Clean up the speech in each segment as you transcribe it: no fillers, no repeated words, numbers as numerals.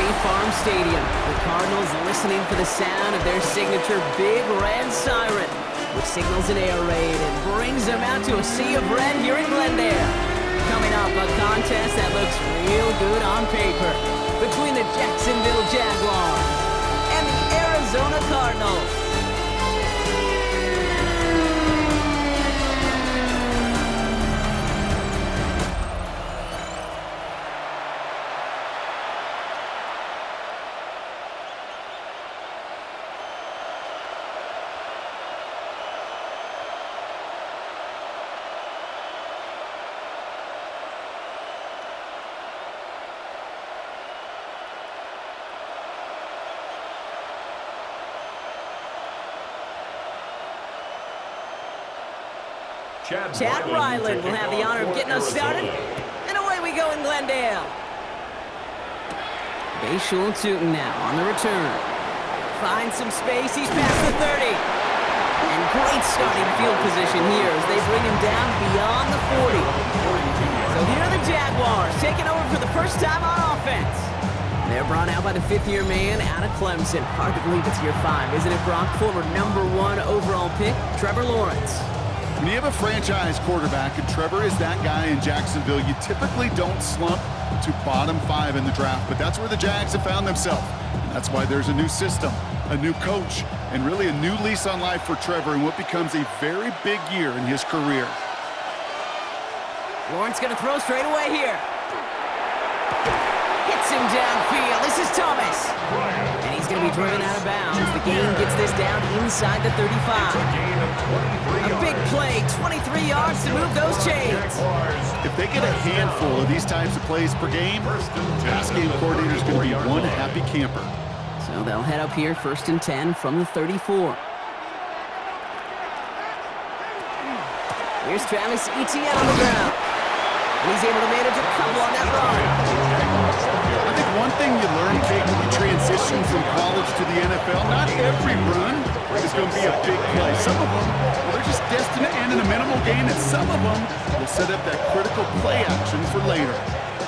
State Farm Stadium. The Cardinals listening for the sound of their signature big red siren, which signals an air raid and brings them out to a sea of red here in Glendale. Coming up, a contest that looks real good on paper between the Jacksonville Jaguars and the Arizona Cardinals. Chad Ryland will have the honor of getting us started, and away we go in Glendale. Bayshul Tootin now on the return. Finds some space, he's past the 30. And great starting field position here as they bring him down beyond the 40. So here are the Jaguars taking over for the first time on offense. They're brought out by the fifth-year man out of Clemson. Hard to believe it's year 5, isn't it, Brock? Former #1 overall pick, Trevor Lawrence. When you have a franchise quarterback, and Trevor is that guy in Jacksonville, you typically don't slump to bottom 5 in the draft, but that's where the Jags have found themselves. And that's why there's a new system, a new coach, and really a new lease on life for Trevor in what becomes a very big year in his career. Lawrence going to throw straight away here. Hits him downfield. This is Thomas. And he's going to be driven out of bounds. The game gets this down inside the 35. A big play, 23 yards to move those chains. If they get a handful of these types of plays per game, pass game coordinator is going to be one happy camper. So they'll head up here, 1st and 10 from the 34. Here's Travis Etienne on the ground. And he's able to manage a couple on that run. I think one thing you learn, Kate, when you transition from college to the NFL, not every run is going to be a big play. Some of them, they're just destined to end in a minimal gain, and some of them will set up that critical play action for later.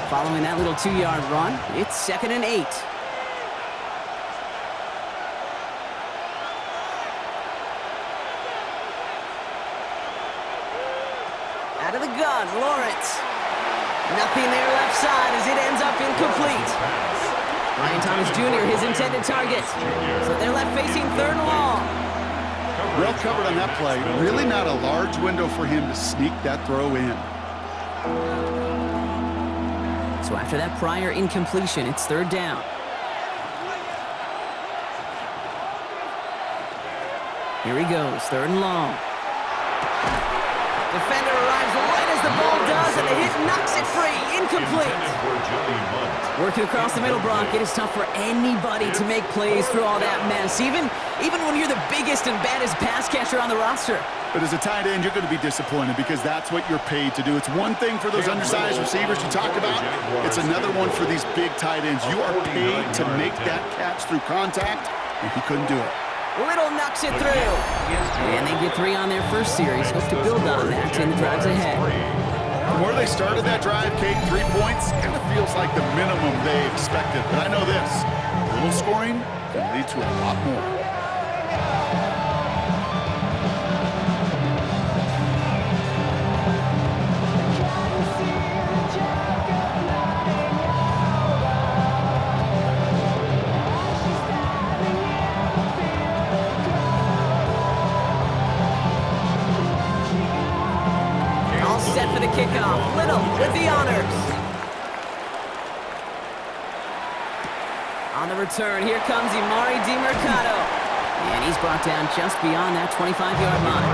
Following that little 2-yard run, it's 2nd and 8. Out of the gun, Lawrence. Nothing there left side as it ends up incomplete. Ryan Thomas Jr., his intended target. So they're left facing 3rd and long. Well covered on that play. Really not a large window for him to sneak that throw in. So after that prior incompletion, it's 3rd down. Here he goes, 3rd and long. Defender arrives right as the ball does, and the hit knocks it free. Incomplete. Working across the middle, Brock, it is tough for anybody to make plays through all that mess, even when you're the biggest and baddest pass catcher on the roster. But as a tight end, you're going to be disappointed because that's what you're paid to do. It's one thing for those undersized receivers you talk about. It's another one for these big tight ends. You are paid to make that catch through contact, and he couldn't do it. Little knocks it through. And they get 3 on their first series. Hope to build on that in the drives ahead. From where they started that drive, Kate, 3 points, kind of feels like the minimum they expected. But I know this, a little scoring can lead to a lot more. Set for the kickoff. Little with the honors. On the return, here comes Imari DiMercado. And he's brought down just beyond that 25-yard line.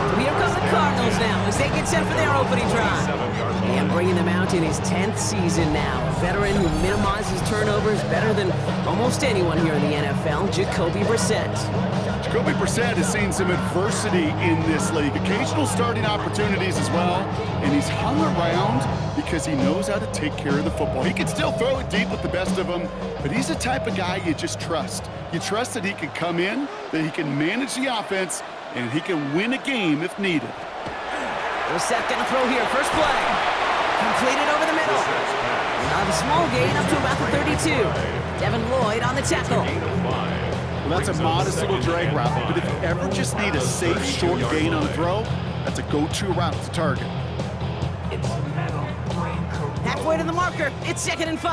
So here comes the Cardinals now as they get set for their opening drive. And bringing them out in his 10th season now. A veteran who minimizes turnovers better than almost anyone here in the NFL, Jacoby Brissett. Jacoby Brissett has seen some adversity in this league. Occasional starting opportunities as well. And he's hung around because he knows how to take care of the football. He can still throw it deep with the best of them, but he's the type of guy you just trust. You trust that he can come in, that he can manage the offense, and he can win a game if needed. Brissett gonna throw here. First play. Completed over the middle. Now the small gain up to about the 32. Devin Lloyd on the tackle. Well, that's a modest little drag route, but if you ever just need a safe, short gain on a throw, that's a go-to route to target. Halfway to the marker. It's 2nd and 5.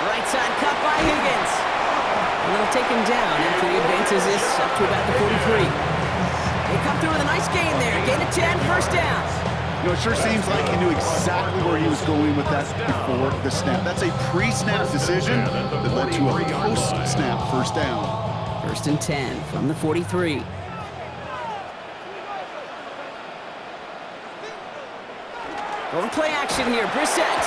Right side cut by Higgins. And they'll take him down after he advances this up to about the 43. They come through with a nice gain there. Gain of 10, first down. You know, it sure seems like he knew exactly where he was going with that before the snap. That's a pre-snap decision that led to a post-snap first down. 1st and 10 from the 43. Going play action here, Brissett.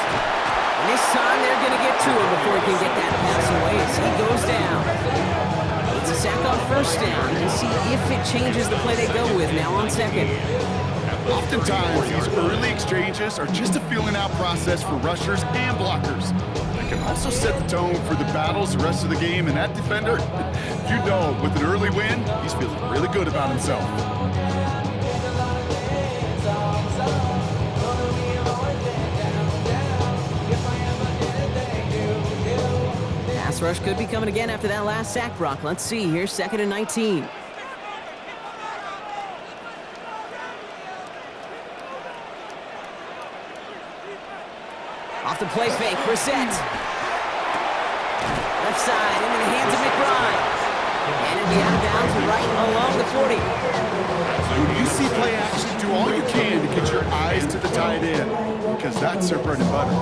And this time they're going to get to him before he can get that pass away as he goes down. It's a sack on first down, and see if it changes the play they go with now on 2nd. Oftentimes, these early exchanges are just a feeling-out process for rushers and blockers. They can also set the tone for the battles the rest of the game, and that defender, you know, with an early win, he's feeling really good about himself. Pass rush could be coming again after that last sack, Brock. Let's see here, 2nd and 19. Off the play fake, Brissett. Left side, into the hands of McBride. And it'll be out of bounds right along the 40. When you see play action, do all you can to get your eyes to the tight end, because that's their bread and butter.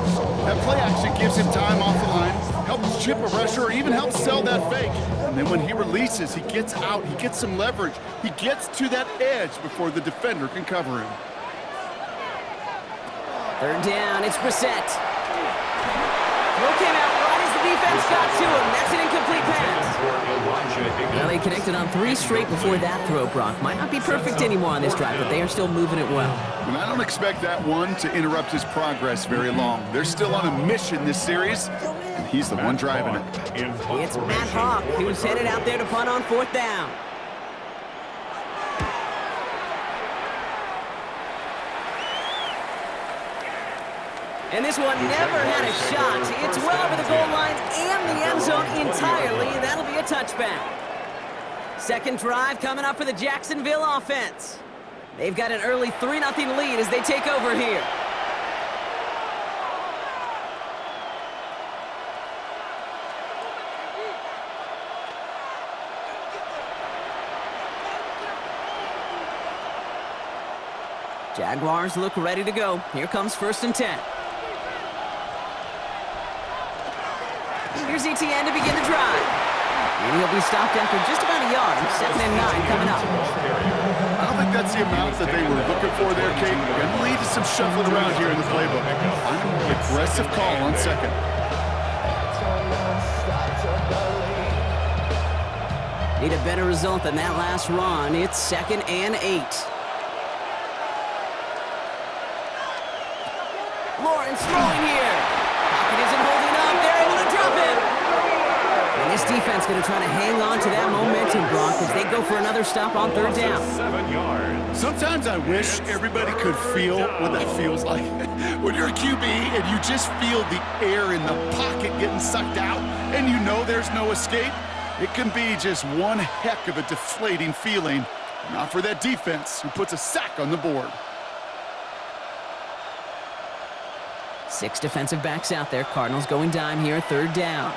That play action gives him time off the line, helps chip a rusher, or even helps sell that fake. And then when he releases, he gets out, he gets some leverage. He gets to that edge before the defender can cover him. 3rd down, it's Brissett. Throw came out right as the defense got to him. That's an incomplete pass. Well, they connected on 3 straight before that throw, Brock. Might not be perfect anymore on this drive, but they are still moving it well. And I don't expect that one to interrupt his progress very long. They're still on a mission this series, and he's the one driving it. It's Matt Hawk, who's headed out there to punt on 4th down. And this one never had a shot. It's well over the goal line and the end zone entirely, and that'll be a touchback. 2nd drive coming up for the Jacksonville offense. They've got an early 3-0 lead as they take over here. Jaguars look ready to go. Here comes 1st and 10. Here's ETN to begin the drive. And he'll be stopped after just about a yard. 2nd and 9 coming up. I don't think that's the amount that they were looking for there, Kate. Going to lead to some shuffling around here in the playbook. An aggressive call on 2nd. Need a better result than that last run. It's 2nd and 8. Lawrence throwing here. Pocket isn't holding up. They're able to drop him. And this defense going to try to hang on to that momentum, Brock, as they go for another stop on 3rd down. 7 yards. Sometimes I wish everybody could feel what that feels like. When you're a QB and you just feel the air in the pocket getting sucked out and you know there's no escape, it can be just one heck of a deflating feeling. Not for that defense who puts a sack on the board. 6 defensive backs out there. Cardinals going dime here, 3rd down.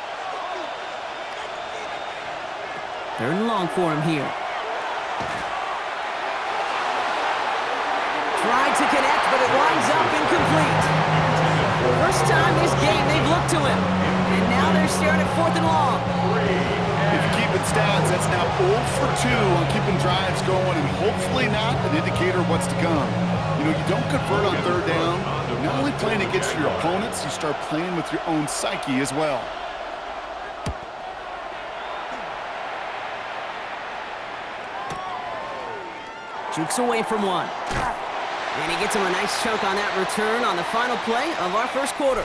3rd and long for him here. Tried to connect, but it winds up incomplete. First time this game they've looked to him. And now they're staring at 4th and long. If you keep it stats, that's now 0 for 2 on keeping drives going, and hopefully not an indicator of what's to come. You know, you don't convert on 3rd down. You're not only playing against your opponents, you start playing with your own psyche as well. Jukes away from one. And he gets him a nice chunk on that return on the final play of our 1st quarter.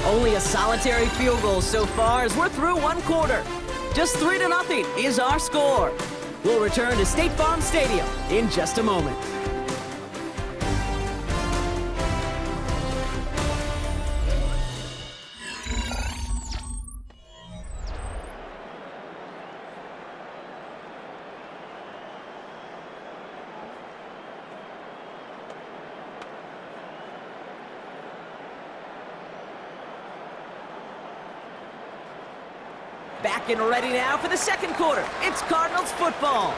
Only a solitary field goal so far as we're through 1 quarter. Just 3-0 is our score. We'll return to State Farm Stadium in just a moment. Back and ready now for the second quarter. It's Cardinals football.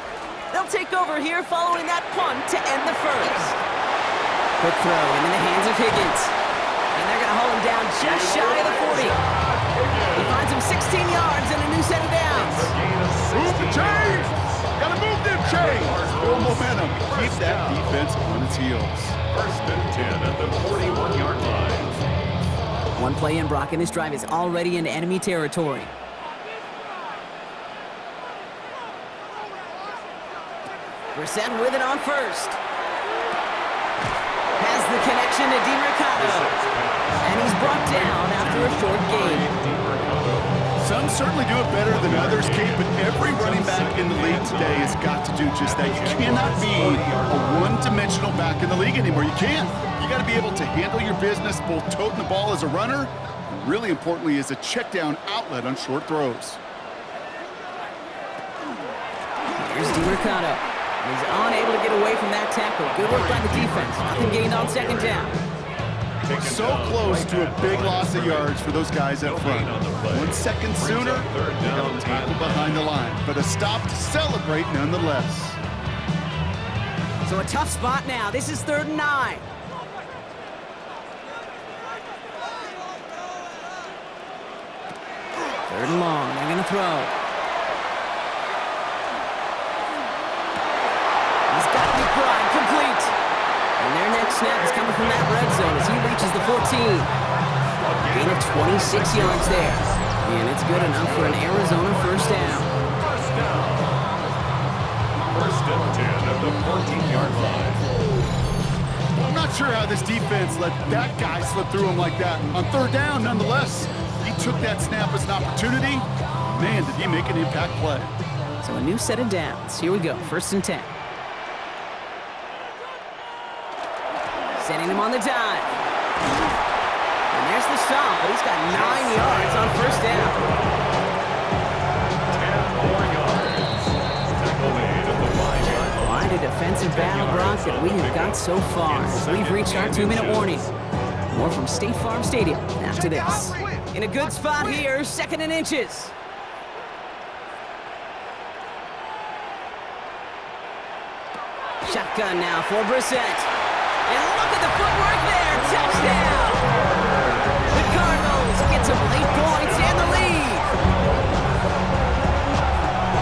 They'll take over here following that punt to end the first. Quick throw into the hands of Higgins. And they're going to hold him down just shy of the 40. He finds him 16 yards and a new set of downs. Move the chains! Gotta move them chains! Build momentum. Keep that defense on its heels. First and 10 at the 41-yard line. One play in, Brock, and this drive is already into enemy territory. Brissett with it on first. Has the connection to DiMercato. And he's brought down after a short gain. Some certainly do it better than others, Kate, but every running back in the league today has got to do just that. You cannot be a one-dimensional back in the league anymore. You can't. You got to be able to handle your business, both toting the ball as a runner, and really importantly as a check-down outlet on short throws. Here's DiMercato. He's unable to get away from that tackle. Good work by the defense. Nothing gained on second down. So close to a big loss of yards for those guys up front. 1 second sooner, they got a tackle behind the line. But a stop to celebrate nonetheless. So a tough spot now. This is 3rd and 9. Third and long. They're going to throw. Complete. And their next snap is coming from that red zone as he reaches the 14. Gain of 26 yards there. And it's good enough for an Arizona first down. First and 10 at the 14-yard line. I'm not sure how this defense let that guy slip through him like that. On 3rd down, nonetheless, he took that snap as an opportunity. Man, did he make an impact play. So a new set of downs. Here we go, 1st and 10. Sending him on the dive. And there's the stop, but he's got 9 yards on first down. 10 more yards. Tackle made at the 5-yard line. Quite a defensive battle, Brock, that we have got so far as we've reached our 2-minute warning. More from State Farm Stadium after this. In a good spot here, 2nd and inches. Shotgun now for Brissett. And look at the footwork there. Touchdown! The Cardinals get some late points and the lead.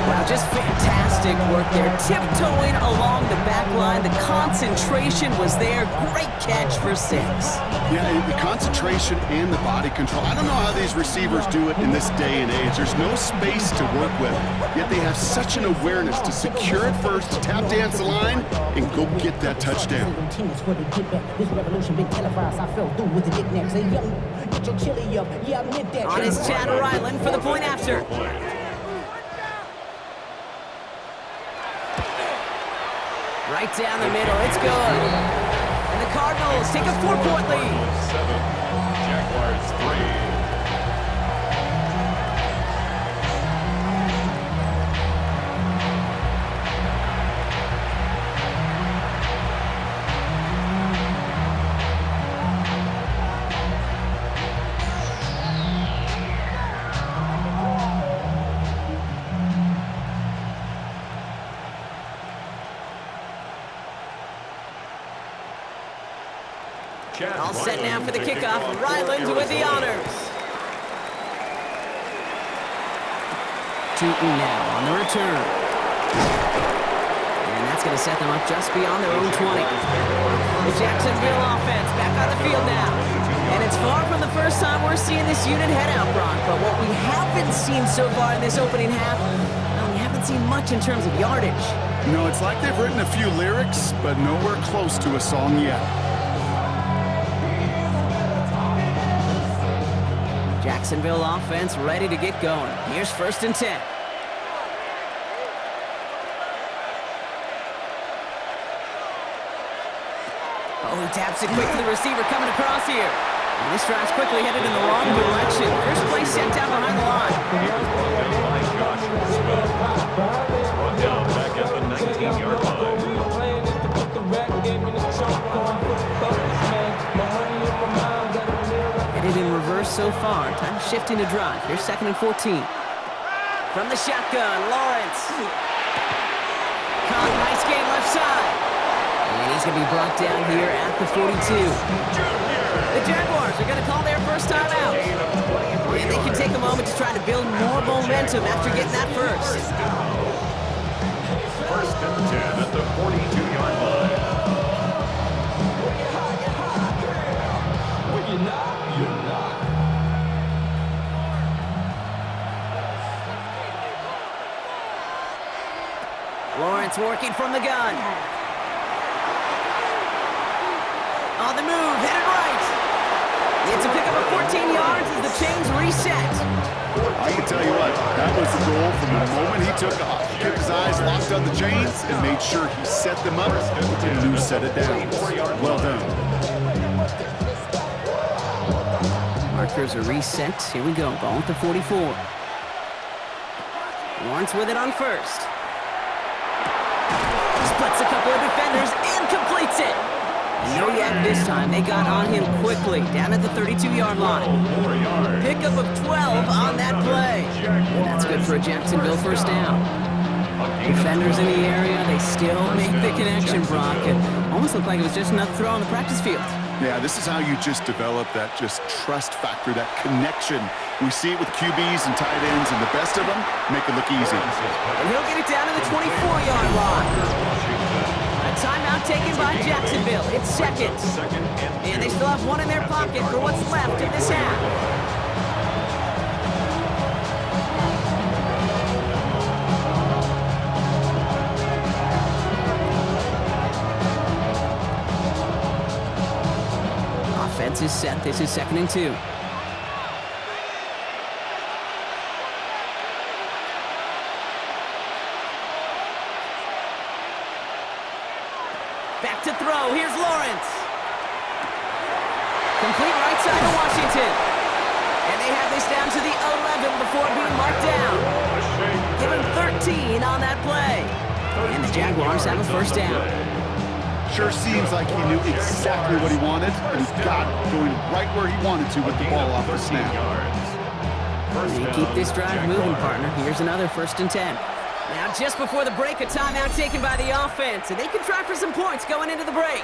Wow, just fantastic work there. Tiptoeing along the back line. The concentration was there. Great catch for 6. Yeah, the concentration and the body control. I don't know how these receivers do it in this day and age. There's no space to work with, yet they have such an awareness to secure it first, to tap dance the line, and go get that touchdown. On his Chad Ryland for the point after. Right down the middle, it's good. And the Cardinals take a 4-point lead. 7, Jaguars 3. All set now for the kickoff. Ryland with the honors. Tootin now on the return. And that's going to set them up just beyond their own 20. The Jacksonville offense back on the field now. And it's far from the first time we're seeing this unit head out, Brock. But what we haven't seen so far in this opening half, well, we haven't seen much in terms of yardage. No, it's like they've written a few lyrics, but nowhere close to a song yet. Jacksonville offense ready to get going. Here's 1st and 10. Oh, he taps it quick to the receiver coming across here. And this drive's quickly headed in the wrong direction. First play set down behind the line. He was brought down by Josh Smith. Brought down back at the 19-yard line. Headed in reverse so far. Time to shift into drive. Here's 2nd and 14. From the shotgun, Lawrence. Caught, nice game left side. And he's going to be brought down here at the 42. The Jaguars are going to call their first time out. And they can take a moment to try to build more momentum after getting that first. 1st and 10 at the 42-yard line. Lawrence working from the gun. On the move, headed right. It's a pickup of 14 yards as the chains reset. I can tell you what, that was the goal from the moment he took off. Kept his eyes locked on the chains and made sure he set them up with a new set of downs. Well done. Markers are reset. Here we go. Ball at the 44. Lawrence with it on first. Splits a couple of defenders and completes it. No yak this time. They got on him quickly, down at the 32-yard line. Pickup of 12 on that play. And that's good for a Jacksonville first down. Defenders in the area, they still make the connection, Brock. It almost looked like it was just another throw on the practice field. Yeah, this is how you just develop that just trust factor, that connection. We see it with QBs and tight ends, and the best of them make it look easy. And he'll get it down to the 24-yard line. A timeout taken by Jacksonville. It's 2nd. And they still have one in their pocket for what's left of this half. Offense is set. This is 2nd and 2. Back to throw. Here's Lawrence. Complete right side of Washington. And they have this down to the 11 before being marked down. Give him 13 on that play. And the Jaguars have a first down. Sure seems like he knew exactly what he wanted, and he got going right where he wanted to with the ball off the snap. They keep this drive moving, partner. Here's another 1st and 10. Now, just before the break, a timeout taken by the offense, and they can try for some points going into the break.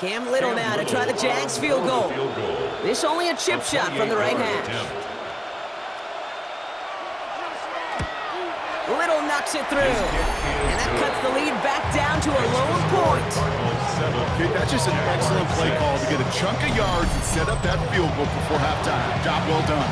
Cam Little now to try the Jags field goal. This only a chip shot from the right hash. Little knocks it through. And that cuts the lead back down to a lower point. Okay, that's just an excellent play call to get a chunk of yards and set up that field goal before halftime. Job well done.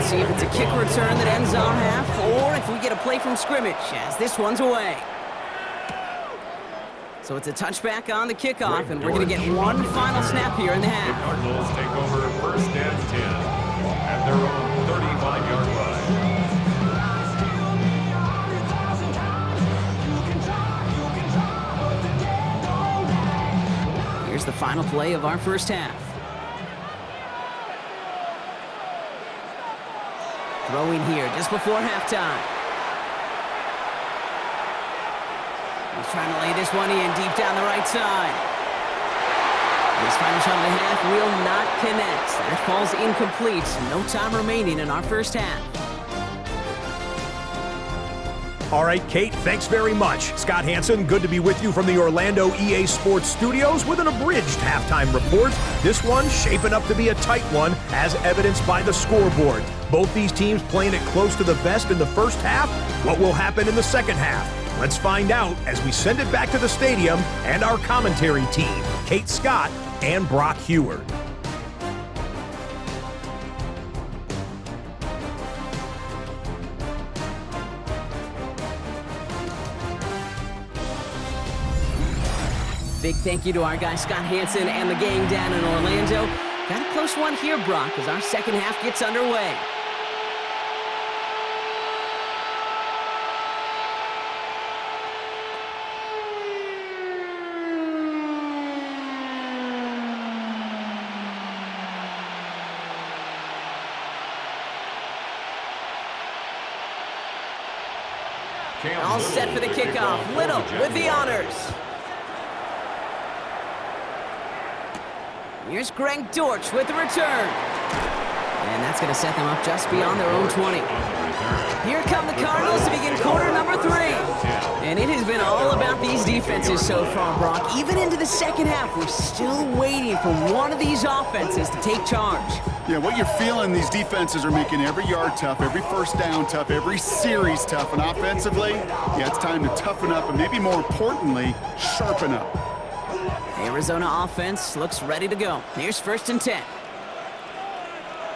See if it's a kick return that ends our half, or if we get a play from scrimmage, as this one's away. So it's a touchback on the kickoff, and we're going to get one final snap here in the half. The Cardinals take over 1st and 10 at their own 35-yard line. Here's the final play of our first half. Throwing here just before halftime. He's trying to lay this one in deep down the right side. This final shot of the half will not connect. That falls incomplete. No time remaining in our first half. All right, Kate, thanks very much. Scott Hansen, good to be with you from the Orlando EA Sports Studios with an abridged halftime report. This one shaping up to be a tight one, as evidenced by the scoreboard. Both these teams playing it close to the vest in the first half. What will happen in the second half? Let's find out as we send it back to the stadium and our commentary team, Kate Scott and Brock Heward. Big thank you to our guy Scott Hansen and the gang down in Orlando. Got a close one here, Brock, as our second half gets underway. All set for the kickoff. Little with the honors. Here's Greg Dortch with the return. And that's going to set them up just beyond their own 20. Here come the Cardinals to begin quarter number 3. And it has been all about these defenses so far, Brock. Even into the second half, we're still waiting for one of these offenses to take charge. Yeah, what you're feeling, these defenses are making every yard tough, every first down tough, every series tough. And offensively, yeah, it's time to toughen up and maybe more importantly, sharpen up. Arizona offense looks ready to go. Here's 1st and 10.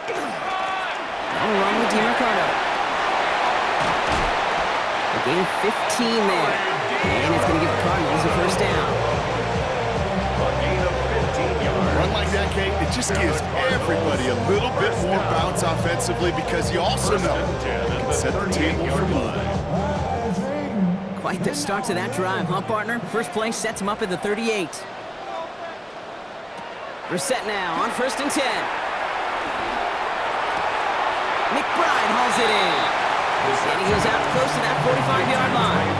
Now run with DeMarcado. A gain of 15 there. And it's going to give the Cardinals a first down. A gain of 15 yards. Run like that, Kate, it just gives everybody a little bit more bounce offensively because you also know it can set the table for more. Quite the start to that drive, huh, partner? First play sets him up at the 38. Brissett now on 1st and 10. McBride hauls it in. And he goes out close to that 45-yard line.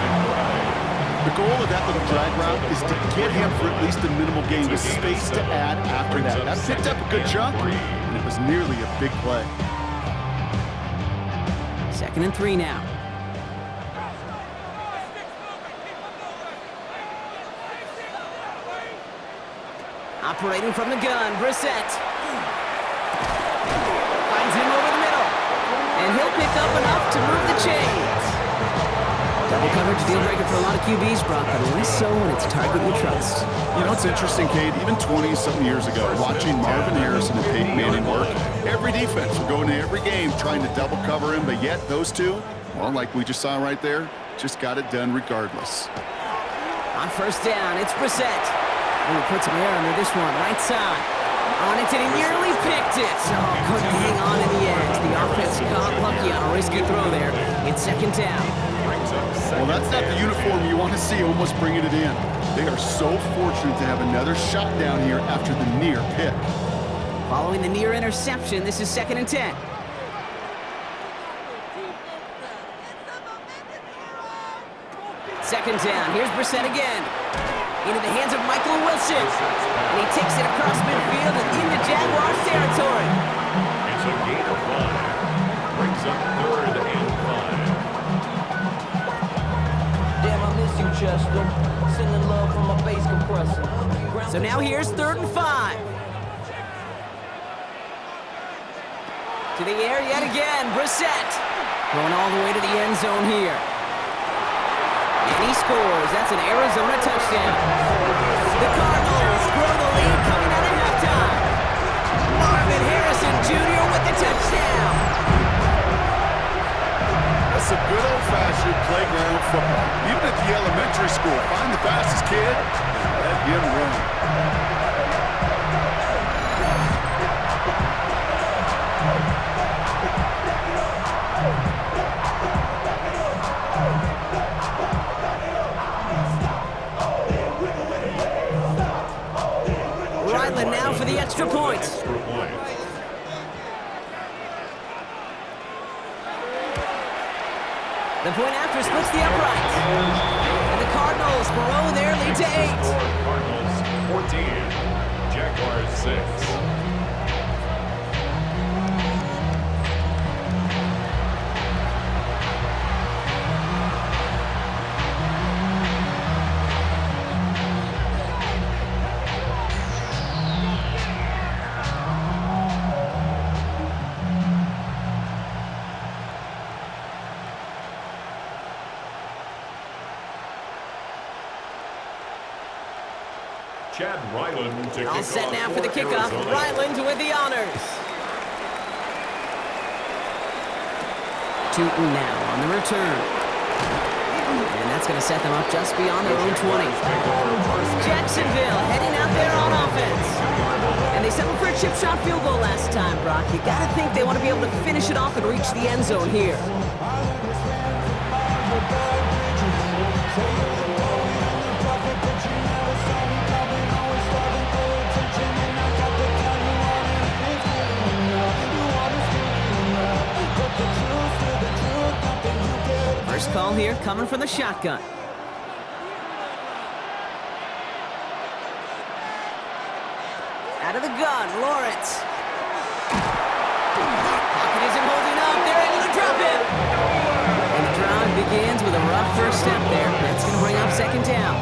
The goal of that little drag route is to get him for at least a minimal gain with space to add after that. That picked up a good chunk, and it was nearly a big play. 2nd and 3 now. Operating from the gun, Brissett. Finds him over the middle. And he'll pick up enough to move the chains. Double coverage deal breaker for a lot of QBs, Brock, but less so when it's a target you trust. You know, it's interesting, Kate, even 20-something years ago, watching Marvin Harrison and Peyton Manning work, every defense would go into every game trying to double cover him, but yet those two, well, like we just saw right there, just got it done regardless. On 1st down, it's Brissett. And he puts some air under this one, right side. On it, and he nearly picked it. So couldn't hang on in the end. The offense got lucky on a risky throw there. It's 2nd down. Well, that's not the uniform you want to see almost bringing it in. They are so fortunate to have another shot down here after the near pick. Following the near interception, this is 2nd and 10. Second down. Here's Brissett again. Into the hands of Michael Wilson. And he takes it across midfield and into Jaguars territory. It's a gain of 5. Brings up 3rd and 5. Damn, I miss you, Chester. Sending love from my bass compressor. So now here's 3rd and 5. To the air yet again, Brissett. Going all the way to the end zone here. And he scores. That's an Arizona touchdown. The Cardinals grow the lead coming out of halftime. Marvin Harrison Jr. with the touchdown. That's some good old-fashioned playground football. Even at the elementary school, find the fastest kid and let him run. Ryland now for the extra point. The point after splits the uprights. And the Cardinals grow their lead to 8. Cardinals 14, Jaguars 6. Chad Ryland to All kick set off now for the kickoff. Arizona. Ryland with the honors. Tootin now on the return. And that's going to set them up just beyond their own 20. Jacksonville heading out there on offense. And they settled for a chip shot field goal last time, Brock. You got to think they want to be able to finish it off and reach the end zone here. First call here coming from the shotgun. Out of the gun, Lawrence. Pocket isn't holding up. They're able to drop him. And the drive begins with a rough first step there. That's going to bring up second down.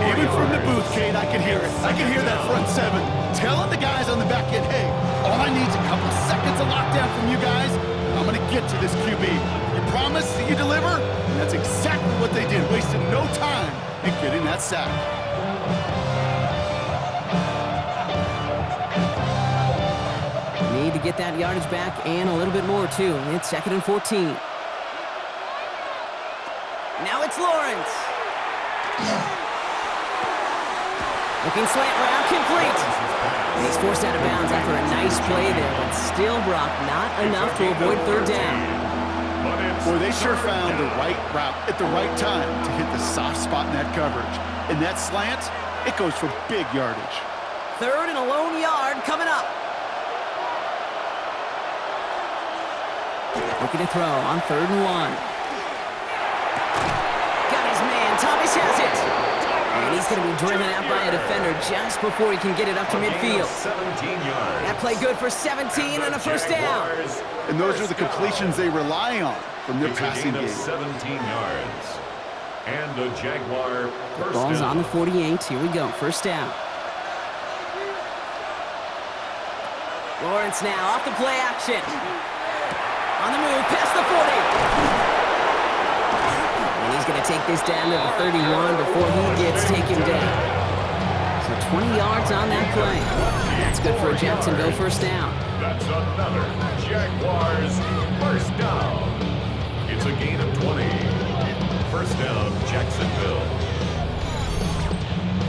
Even from the booth, Kate, I can hear it. I can hear that front seven telling the guys on the back end, hey, all I need is a couple seconds of lockdown from you guys. I'm going to get to this QB. You promise that you deliver? And that's exactly what they did, wasting no time in getting that sack. Need to get that yardage back and a little bit more, too. It's 2nd and 14. Now it's Lawrence. Looking slant route, complete. And he's forced out of bounds after a nice play there, but still, Brock, not enough to avoid third down. Boy, they sure found the right route at the right time to hit the soft spot in that coverage. And that slant, it goes for big yardage. 3rd and a lone yard coming up. Looking to throw on 3rd and 1. Got his man. Thomas has it. And he's going to be driven out by a defender just before he can get it up to midfield. 17 yards. That play good for 17 and a first down. And those are the completions they rely on from their It's a passing gain of game. 17 yards. And a Jaguar first Ball's down. on the 48. Here we go. First down. Lawrence now off the play action. On the move, past the 40. And he's going to take this down to the 31 before he gets taken down. So 20 yards on that play. That's good for a Jacksonville first down. That's another Jaguars first down. It's a gain of 20. First down, Jacksonville.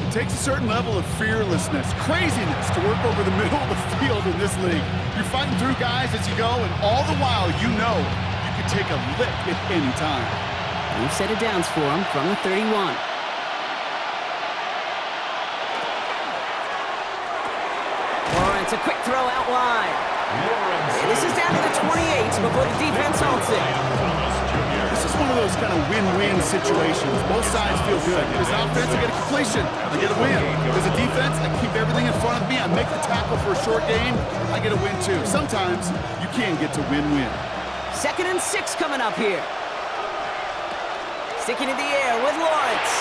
It takes a certain level of fearlessness, craziness to work over the middle of the field in this league. You're fighting through guys as you go, and all the while you know you can take a lick at any time. We've set it downs for him from the 31. Lawrence, a quick throw out wide. And this is down to the 28 before the defense holds it. This is one of those kind of win-win situations. Both sides feel good. As an offense, I get a completion. I get a win. As a defense, I keep everything in front of me. I make the tackle for a short gain. I get a win, too. Sometimes you can get to win-win. 2nd and 6 coming up here. Sticking in the air with Lawrence.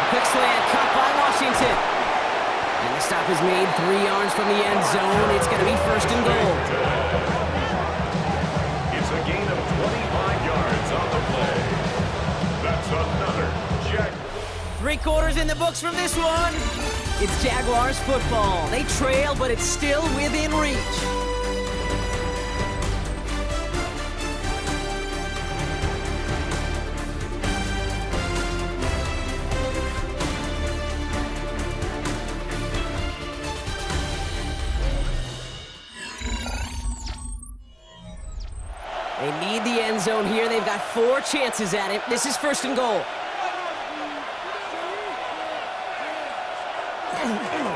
Quick slant caught by Washington. And the stop is made 3 yards from the end zone. It's going to be 1st and goal. It's a gain of 25 yards on the play. That's another Jag. 3 quarters in the books from this one. It's Jaguars football. They trail, but it's still within reach. They need the end zone here. They've got 4 chances at it. This is 1st and goal.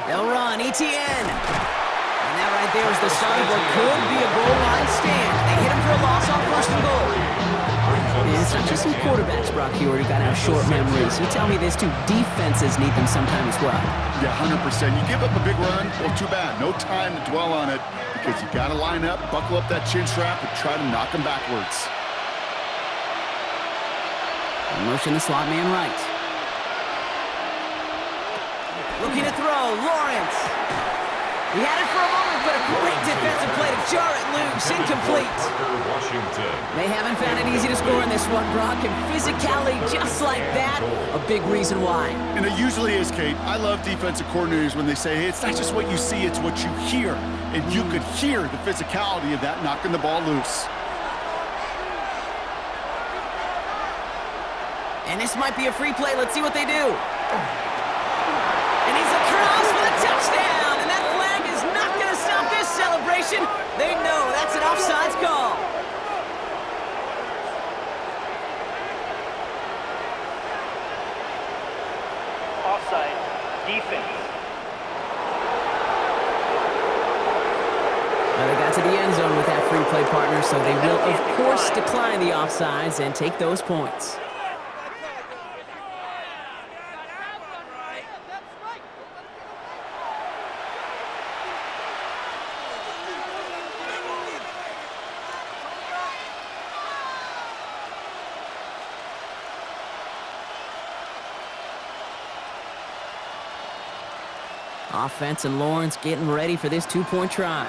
They'll run, ETN. And that right there is the start of what could be a goal line stand. They hit him for a loss on 1st and goal. And it's not just some quarterbacks, Brock, you already got to have short memories. You tell me this too, defenses need them sometime as well. Yeah, 100%. You give up a big run, well, too bad. No time to dwell on it because you got to line up, buckle up that chin strap, and try to knock them backwards. Motion the slot man right. Looking to throw, Lawrence. He had it for a moment, but a great defensive play to jar it loose. looks incomplete. Washington. They haven't found it easy to score in this one, Brock, and physicality just like that, a big reason why. And it usually is, Kate. I love defensive coordinators when they say, hey, it's not just what you see, it's what you hear. And you could hear the physicality of that knocking the ball loose. And this might be a free play. Let's see what they do. And he's across for the touchdown. And that flag is not going to stop this celebration. They know that's an offsides call. Offside. Defense. Well, they got to the end zone with that free play, partner, so they will, of course, decline the offsides and take those points. Offense and Lawrence getting ready for this two-point try.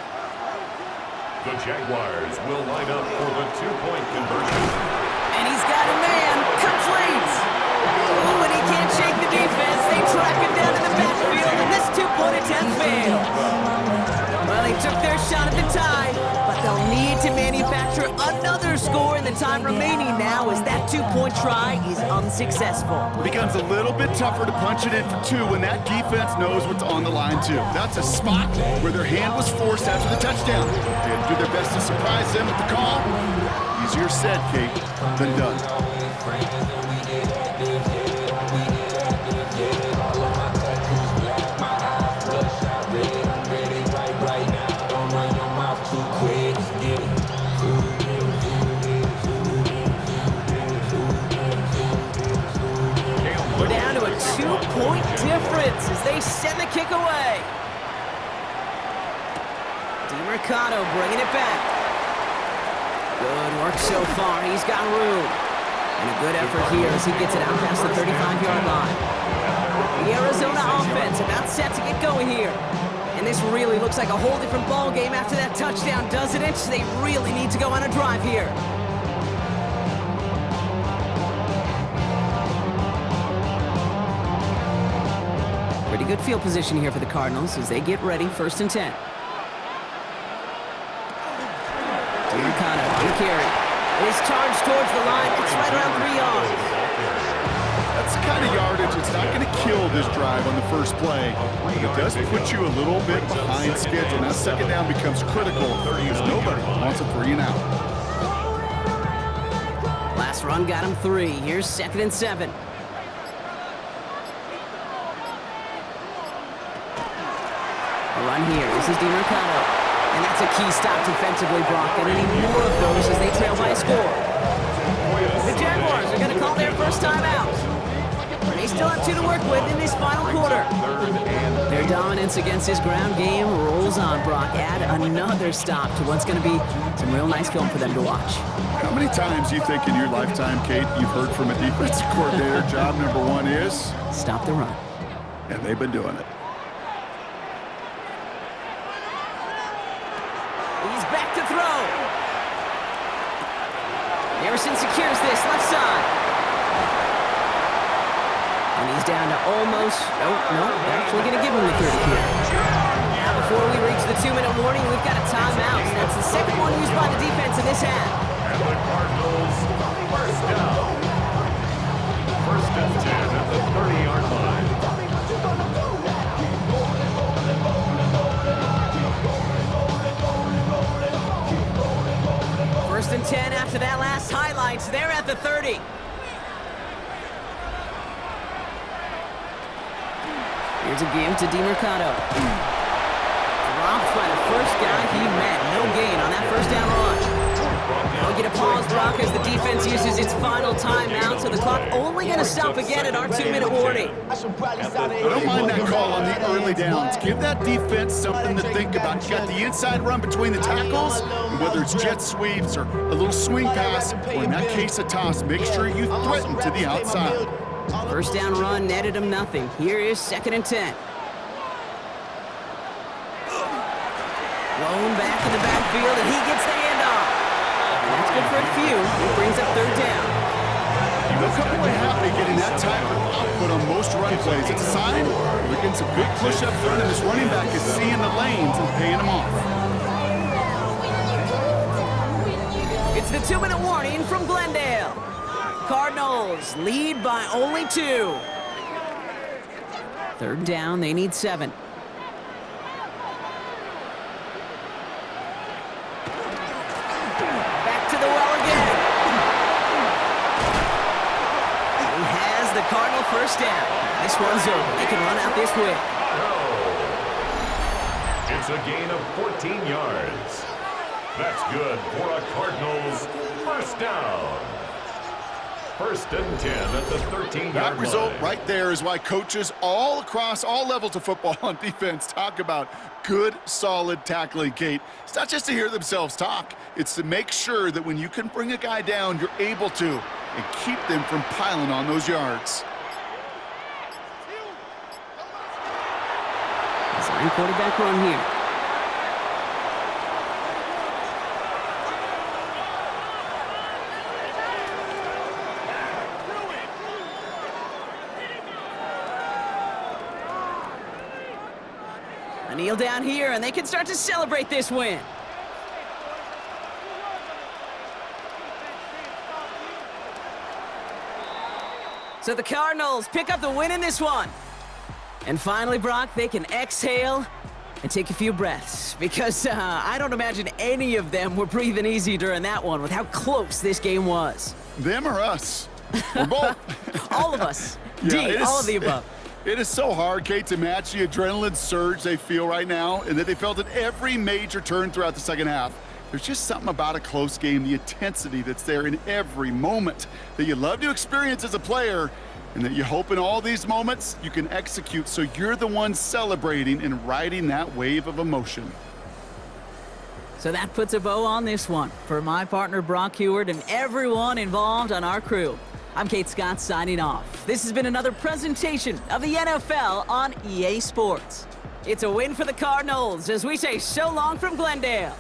The Jaguars will line up for the two-point conversion. And he's got a man, complete. Oh, and he can't shake the defense. They track him down to the backfield, and this two-point attempt failed. Well, they took their shot at the tie, but they'll need to manufacture another score in the time remaining now as that two-point try is unsuccessful. It becomes a little bit tougher to punch it in for two when that defense knows what's on the line, too. That's a spot where their hand was forced after the touchdown. They had to do their best to surprise them with the call. Easier said, Kate, than done. We're down to a two-point difference as they send the kick away. DeMercado bringing it back. Good work so far. He's got room. And a good effort here as he gets it out past the 35-yard line. The Arizona offense about set to get going here. And this really looks like a whole different ball game after that touchdown, doesn't it? They really need to go on a drive here. Pretty good field position here for the Cardinals as they get ready, 1st and 10. DeMercado on the carry. It is charged towards the line. It's right around 3 yards. That's the kind of yardage that's not going to kill this drive on the first play, but it does put you a little bit behind schedule. Now, second down becomes critical because nobody wants a 3 and out. Last run got him 3. Here's 2nd and 7. A run here. This is DeMercado. And that's a key stop defensively, Brock. And any more of those as they trail by a score. The Jaguars are going to call their first time out. They still have 2 to work with in this final quarter. Their dominance against this ground game rolls on, Brock. Add another stop to what's going to be some real nice film for them to watch. How many times do you think in your lifetime, Kate, you've heard from a defensive coordinator, job number 1 is? Stop the run. And they've been doing it. He's back to throw. Harrison secures this left side. And he's down to almost, no, they're actually going to give him the 30 here. Now before we reach the 2-minute warning, we've got a timeout. That's the second one used by the defense in this half. And the Cardinals, first down. 1st and 10 at the 30-yard line. First and 10 after that last highlights. They're at the 30. Here's a give to DeMercado. Dropped by the first guy he met. No gain on that first down run. They'll get a pause, Brock, as the defense uses its final timeout, so the clock only going to stop again at our 2-minute warning. I don't mind that call on the early downs. Give that defense something to think about. You got the inside run between the tackles, and whether it's jet sweeps or a little swing pass, or in that case a toss, make sure you threaten to the outside. First down run netted him nothing. Here is 2nd and 10. Blown back in the backfield, and he gets the handoff. And that's good for a few. It brings up third down. You look away happy getting that type of output on most run plays. It's a sign we're getting some good push up front, and this running back is seeing the lanes and paying them off. It's the 2-minute warning from Glendale. Cardinals lead by only 2. Third down, they need 7. Back to the well again. He has the Cardinal first down. This one's over. They can run out this way. It's a gain of 14 yards. That's good for a Cardinals first down. First and 10 at the 13-yard line. That result right there is why coaches all across all levels of football on defense talk about good, solid tackling, Kate. It's not just to hear themselves talk. It's to make sure that when you can bring a guy down, you're able to, and keep them from piling on those yards. Design quarterback run here. A kneel down here, and they can start to celebrate this win. So the Cardinals pick up the win in this one. And finally, Brock, they can exhale and take a few breaths, because I don't imagine any of them were breathing easy during that one with how close this game was. Them or us? We're both. All of us. Yeah, D, all of the above. It is so hard, Kate, to match the adrenaline surge they feel right now, and that they felt at every major turn throughout the second half. There's just something about a close game, the intensity that's there in every moment that you love to experience as a player, and that you hope in all these moments you can execute so you're the one celebrating and riding that wave of emotion. So that puts a bow on this one. For my partner, Brock Heward, and everyone involved on our crew, I'm Kate Scott signing off. This has been another presentation of the NFL on EA Sports. It's a win for the Cardinals as we say so long from Glendale.